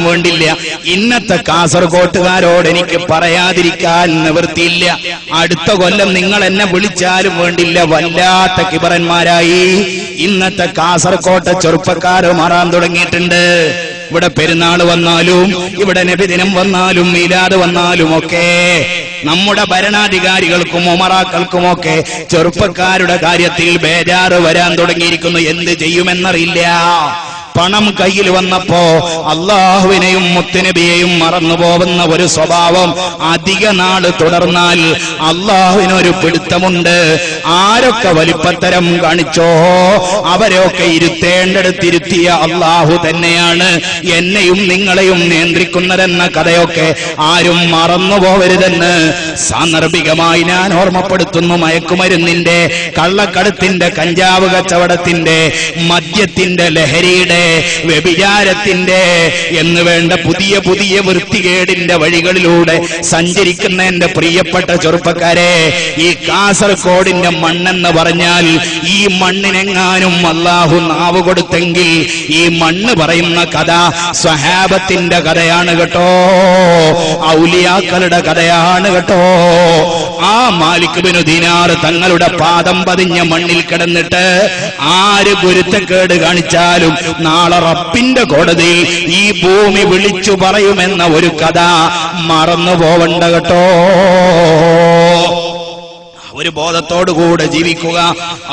വേണ്ടില്ല. ഇന്നത്തെ കാസർകോട്ടുകാരോട് എനിക്ക് പറയാതിരിക്കാൻ നിവൃത്തിയില്ല. അടുത്ത കൊല്ലം നിങ്ങൾ എന്നെ വിളിച്ചാലും വേണ്ടില്ല, വല്ലാത്ത കിബറന്മാരായി ഇന്നത്തെ കാസർകോട്ടെ ചെറുപ്പക്കാർ മാറാൻ തുടങ്ങിയിട്ടുണ്ട്. ഇവിടെ പെരുന്നാൾ വന്നാലും, ഇവിടെ നബിദിനം വന്നാലും, മീലാദ് വന്നാലും ഒക്കെ നമ്മുടെ ഭരണാധികാരികൾക്കും ഉമറാക്കൾക്കുമൊക്കെ ചെറുപ്പക്കാരുടെ കാര്യത്തിൽ ബേജാറ് വരാൻ തുടങ്ങിയിരിക്കുന്നു. എന്ത് ചെയ്യുമെന്നറിയില്ല. പണം കയ്യിൽ വന്നപ്പോ അള്ളാഹുവിനെയും മുത്തുനബിയെയും മറന്നു പോകുന്ന ഒരു സ്വഭാവം അധിക നാള് തുടർന്നാൽ അള്ളാഹുവിനൊരു പിടുത്തമുണ്ട്. ആരൊക്കെ വലിപ്പത്തരം കാണിച്ചോ അവരെയൊക്കെ ഇരുത്തേണ്ടടുത്തിരുത്തിയ അള്ളാഹു തന്നെയാണ് എന്നെയും നിങ്ങളെയും നിയന്ത്രിക്കുന്നതെന്ന കഥയൊക്കെ ആരും മറന്നു പോകരുതെന്ന് സാന്ദർഭികമായി ഞാൻ ഓർമ്മപ്പെടുത്തുന്നു. മയക്കുമരുന്നിന്റെ, കള്ളക്കടത്തിന്റെ, കഞ്ചാവ് കച്ചവടത്തിന്റെ, മദ്യത്തിന്റെ, ലഹരിയുടെ, വ്യഭിചാരത്തിന്റെ എന്ന് വേണ്ട പുതിയ പുതിയ വൃത്തികേടിന്റെ വഴികളിലൂടെ സഞ്ചരിക്കുന്ന എന്റെ പ്രിയപ്പെട്ട ചെറുപ്പക്കാരെ, ഈ കാസർഗോഡിന്റെ മണ്ണെന്ന് പറഞ്ഞാൽ ഈ മണ്ണിനെങ്ങാനും അല്ലാഹു നാവ് കൊടുത്തെങ്കിൽ ഈ മണ്ണ് പറയുന്ന കഥ സ്വഹാബത്തിന്റെ കഥയാണ് കേട്ടോ, ഔലിയാക്കളുടെ കഥയാണ് കേട്ടോ. ആ മാലിക് ബിൻ ദീനാർ തങ്ങളുടെ പാദം പതിഞ്ഞ മണ്ണിൽ കിടന്നിട്ട് ആര് ഗുരുത്തക്കേട് കാണിച്ചാലും നാളെ റബ്ബിന്റെ കോടതിയിൽ ഈ ഭൂമി വിളിച്ചു പറയുമെന്ന ഒരു കഥ മറന്നു പോവണ്ട കേട്ടോ. ഒരു ബോധത്തോടുകൂടെ ജീവിക്കുക.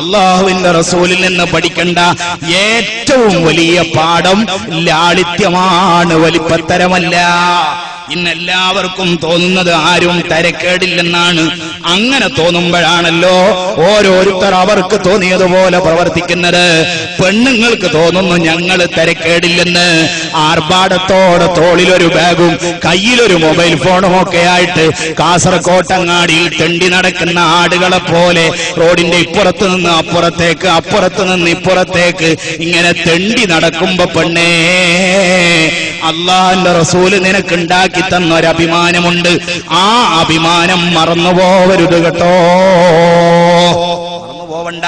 അള്ളാഹുവിന്റെ റസൂലിൽ നിന്ന് പഠിക്കേണ്ട ഏറ്റവും വലിയ പാഠം ലാളിത്യമാണ്, വലിപ്പത്തരമല്ല. ഇന്നെല്ലാവർക്കും തോന്നുന്നത് ആരും തരക്കേടില്ലെന്നാണ്. അങ്ങനെ തോന്നുമ്പോഴാണല്ലോ ഓരോരുത്തർ അവർക്ക് തോന്നിയതുപോലെ പ്രവർത്തിക്കുന്നത്. പെണ്ണുങ്ങൾക്ക് തോന്നുന്നു ഞങ്ങൾ തരക്കേടില്ലെന്ന്. ആർഭാടത്തോടെ തോളിലൊരു ബാഗും കയ്യിലൊരു മൊബൈൽ ഫോണും ഒക്കെ ആയിട്ട് കാസർകോട്ടങ്ങാടിയിൽ തെണ്ടി നടക്കുന്ന ആടുകളെ പോലെ റോഡിന്റെ ഇപ്പുറത്ത് നിന്ന് അപ്പുറത്തേക്ക്, അപ്പുറത്ത് നിന്ന് ഇപ്പുറത്തേക്ക് ഇങ്ങനെ തെണ്ടി നടക്കുമ്പോ പെണ്ണേ, അള്ളാഹുവിന്റെ റസൂല് നിനക്കുണ്ടാക്കി തന്നൊരഭിമാനമുണ്ട്. ആ അഭിമാനം മറന്നുപോവരുത് കേട്ടോ, മറന്നുപോവണ്ട.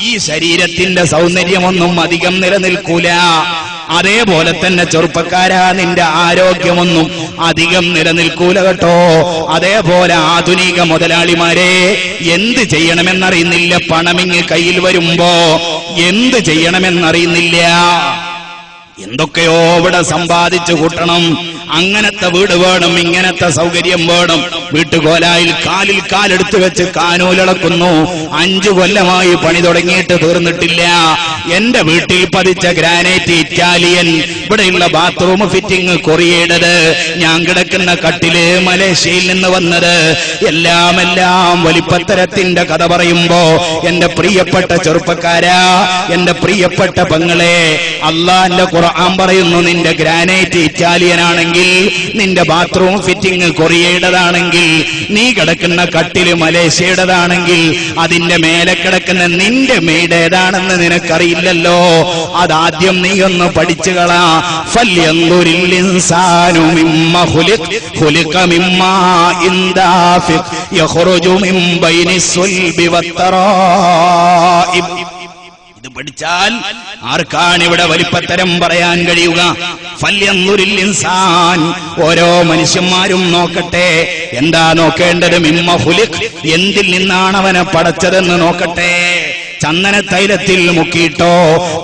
ഈ ശരീരത്തിന്റെ സൗന്ദര്യമൊന്നും അധികം നിലനിൽക്കൂല. അതേപോലെ തന്നെ ചെറുപ്പക്കാരാ, നിന്റെ ആരോഗ്യമൊന്നും അധികം നിലനിൽക്കൂല കേട്ടോ. അതേപോലെ ആധുനിക മുതലാളിമാരെ എന്ത് ചെയ്യണമെന്നറിയുന്നില്ല. പണമിങ് കയ്യിൽ വരുമ്പോ എന്ത് ചെയ്യണമെന്നറിയുന്നില്ല. എന്തൊക്കെയോ ഇവിടെ സമ്പാദിച്ചു കൂട്ടണം. അങ്ങനത്തെ വീട് വേണം, ഇങ്ങനത്തെ സൗകര്യം വേണം. വീട്ടുകോലായിൽ കാലിൽ കാലെടുത്തു വെച്ച് കാനൂലിളക്കുന്നു. 5 കൊല്ലമായി പണി തുടങ്ങിയിട്ട് തീർന്നിട്ടില്ല. എന്റെ വീട്ടിൽ പതിച്ച ഗ്രാനൈറ്റ് ഇറ്റാലിയൻ, ഇവിടെയുള്ള ബാത്റൂം ഫിറ്റിംഗ് കൊറിയയുടേത്, ഞാൻ കിടക്കുന്ന കട്ടില് മലേഷ്യയിൽ നിന്ന് വന്നത്, എല്ലാം വലിപ്പത്തരത്തിന്റെ കഥ പറയുമ്പോ എന്റെ പ്രിയപ്പെട്ട ചെറുപ്പക്കാരാ, എന്റെ പ്രിയപ്പെട്ട പെങ്ങളെ, അള്ളാന്റെ ഖുർആൻ പറയുന്നു, നിന്റെ ഗ്രാനൈറ്റ് ഇറ്റാലിയൻ ആണെങ്കിൽ, നിന്റെ ബാത്റൂം ഫിറ്റിംഗ് കൊറിയയുടേതാണെങ്കിൽ, നീ കിടക്കുന്ന കട്ടില് മലേഷ്യയുടേതാണെങ്കിൽ, അതിന്റെ മേലെ കിടക്കുന്ന നിന്റെ മെയ്ഡ് ഏതാണെന്ന് നിനക്കറിയില്ലല്ലോ. അതാദ്യം നീ ഒന്ന് പഠിച്ചുകളാ. ഫല്യൻദുരിൽ ഇൻസാനു മിമ്മ ഖുലിഖ മിമ്മാ ഇൻദാഫിഖ് യഖ്റുജു മിൻ ബൈനിസ് സുൽബി വത്തറാഇബ്. ഇത് പഠിച്ചാൽ ആർക്കാണ് ഇവിടെ വലിപ്പത്തരം പറയാൻ കഴിയുക? ഫല്യൻദുരിൽ ഇൻസാൻ, ഓരോ മനുഷ്യന്മാരും നോക്കട്ടെ. എന്താ നോക്കേണ്ടത്? മിമ്മ ഖുലിഖ്, എന്തിൽ നിന്നാണ് അവനെ പടച്ചതെന്ന് നോക്കട്ടെ. ചന്ദന തൈലത്തിൽ മുക്കിയിട്ടോ,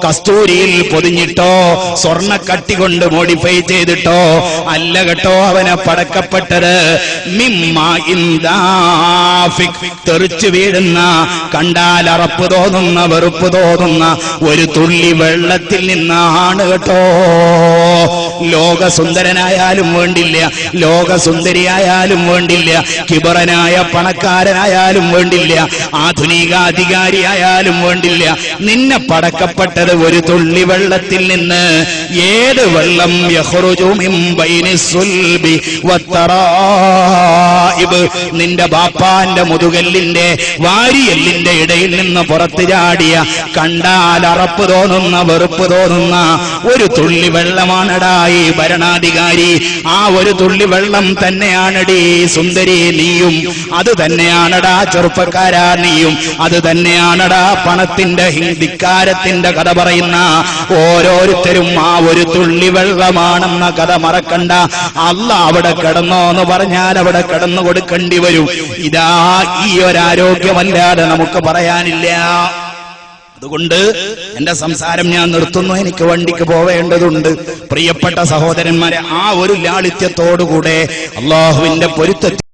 കസ്തൂരിയിൽ പൊതിഞ്ഞിട്ടോ, സ്വർണ്ണക്കട്ടി കൊണ്ട് മോഡിഫൈ ചെയ്തിട്ടോ അല്ല കേട്ടോ അവനെ പടക്കപ്പെട്ടത്. മിമ്മാ ഇൻദാഫിഖ്, തെറിച്ചു വീഴുന്ന, കണ്ടാൽ അറപ്പ് തോന്നുന്ന, വെറുപ്പ് തോന്നുന്ന ഒരു തുള്ളി വെള്ളത്തിൽ നിന്നാണ് കേട്ടോ. ലോകസുന്ദരനായാലും വേണ്ടില്ല, ലോകസുന്ദരിയായാലും വേണ്ടില്ല, കിബറനായ പണക്കാരനായാലും വേണ്ടില്ല, ആധുനിക അധികാരിയായാലും വേണ്ടില്ല, നിന്നെ പടക്കപ്പെട്ടത് ഒരു തുള്ളി വെള്ളത്തിൽ നിന്ന്. ഏത് വെള്ളം? യഖ്റുജു മിൻ ബൈനിസ് സുൽബി വത്തറാഇബ്, നിന്റെ ബാപ്പാന്റെ മുതുകല്ലിന്റെ വാരിയെല്ലിന്റെ ഇടയിൽ നിന്ന് പുറത്തു ചാടിയ, കണ്ടാൽ അറപ്പ് തോന്നുന്ന, വെറുപ്പ് തോന്നുന്ന ഒരു തുള്ളി വെള്ളമാണടാ ഭരണാധികാരി, ആ ഒരു തുള്ളി വെള്ളം തന്നെയാണടി സുന്ദരി നീയും, അത് തന്നെയാണടാ ചെറുപ്പക്കാരാ നീയും, അത് തന്നെയാണടാ പണത്തിന്റെ ധിക്കാരത്തിന്റെ കഥ പറയുന്ന ഓരോരുത്തരും ആ ഒരു തുള്ളി വെള്ളമാണെന്ന കഥ മറക്കണ്ട. അല്ലാഹ് അവിടെ കിടന്നോ എന്ന് പറഞ്ഞാൽ അവിടെ കിടന്നു കൊടുക്കേണ്ടി വരും. ഇതാ ഈ ഒരാരോഗ്യമല്ലാതെ നമുക്ക് പറയാനില്ല. അതുകൊണ്ട് എന്റെ സംസാരം ഞാൻ നിർത്തുന്നു, എനിക്ക് വണ്ടിക്ക് പോവേണ്ടതുണ്ട്. പ്രിയപ്പെട്ട സഹോദരന്മാരെ, ആ ഒരു ലാളിത്യത്തോടുകൂടെ അള്ളാഹുവിന്റെ പൊരുത്തത്തിൽ